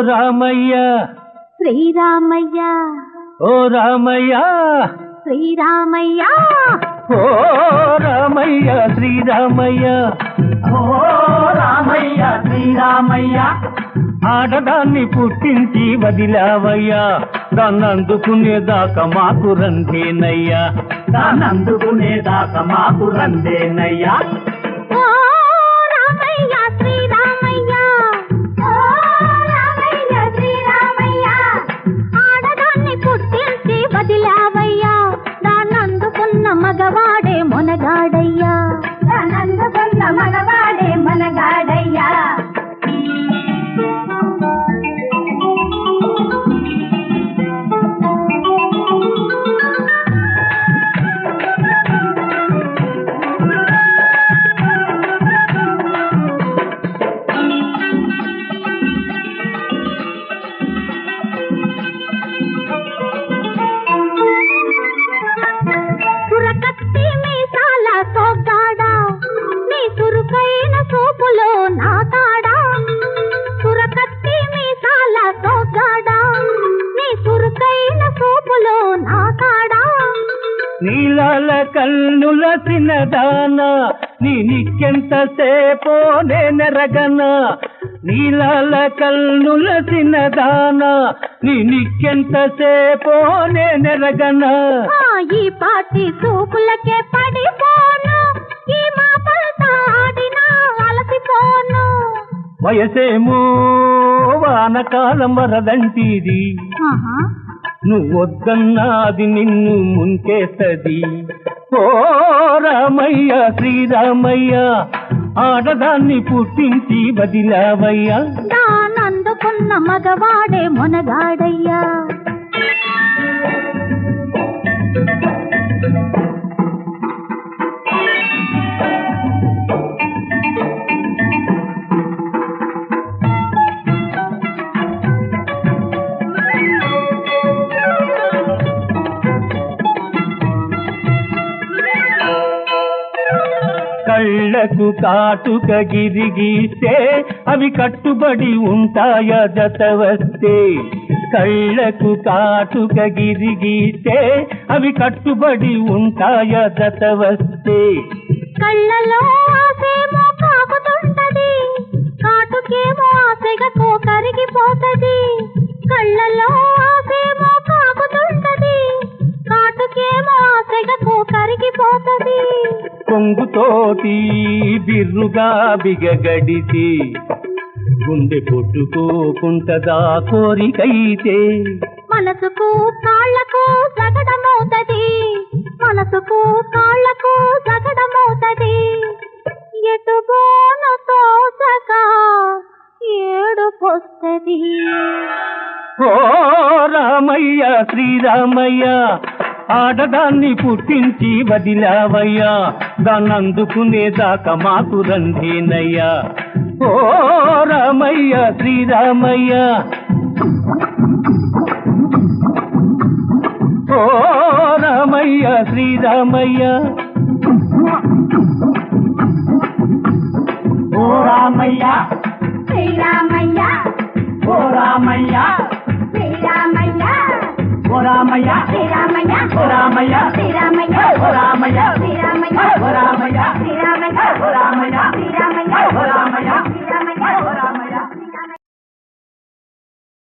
రామయ్య శ్రీరామయ్య ఓ రామయ్య శ్రీరామయ్య ఓ రామయ్య శ్రీరామయ్య ఓ రామయ్య శ్రీరామయ్య ఆడదాన్ని పుట్టించి వదిలావయ్యా దాన్నందుకునేదాకా మాకు రందేనయ్యా దాన్నందుకునేదాకా మాకు రందేనయ్యా ఓ రామయ్య శ్రీరామయ్య ఓ రామయ్య శ్రీరామయ్య ఆడదాన్ని పుట్టించి వదిలావయ్యా దాన్నందుకున్న మగవాడే మొనగాడయ్యా దాన్నందుకున్న మగవాడే మొనగాడయ్యా సురకత్తి మీసాల సోగ్గాడా నీ సురుకైన సూపులో నాతాడా సురకత్తి మీసాల సోగ్గాడా నీ సురుకైన సూపులో నాతాడా నీలాల కన్నుల చిన్నదానా నీ నిక్కెంతసేపో నేనెరగనా నీలాల కన్నుల చిన్నదానా నీ నిక్కెంతసేపో నేనెరగనా ఈ పాటి సూపులకే పడిపోను ఈ మాపలతో ఆడినా అలసిపోను వయసేమో వానకాలం వరదంటిది నువ్వొద్దన్నా అది నిన్ను ముంచేస్తది ఓ రామయ్య శ్రీరామయ్య ఆడదాన్ని పుట్టించి వదిలావయ్యా దానందుకున్న మగవాడే మొనగాడయ్యా కళ్ళకు కాటుక గిరిగీస్తే అవి కట్టుబడి ఉంటాయా జత వస్తే కళ్ళకు కాటుక గిరిగీస్తే అవి కట్టుబడి ఉంటాయా జత వస్తే కళ్ళలో ఆసేమో కాకుతుంటది కాటుకేమో ఆశగకో కరిగిపోతది కళ్ళలో ఆసేమో కాకుతుంటది కాటుకేమో ఆశగకో కరిగిపోతది కొంగుతోటి బిర్రుగా బిగగడితే గుండె పొట్టుకోకుంటదా కోరికైతే మనసుకు కాళ్ళకు జగడమవుతది మనసుకు కాళ్ళకు జగడమవుతది ఎటు బోన తోసక ఏడుపొస్తది ఓ రామయ్య శ్రీరామయ్య ఆడదాన్ని పుట్టించి వదిలావయ్యా దాన్నందుకునేదాకా మాకు రందేనయ్యా ఓ రామయ్య శ్రీరామయ్య ఓ రామయ్య శ్రీరామయ్య ఓ రామయ్య శ్రీరామయ్య ఓ రామయ్య శ్రీరామయ్య ఓ రామయ్య శ్రీరామయ్య ఓ రామయ్య శ్రీరామయ్య ఓ రామయ్య శ్రీరామయ్య ఓ రామయ్య శ్రీరామయ్య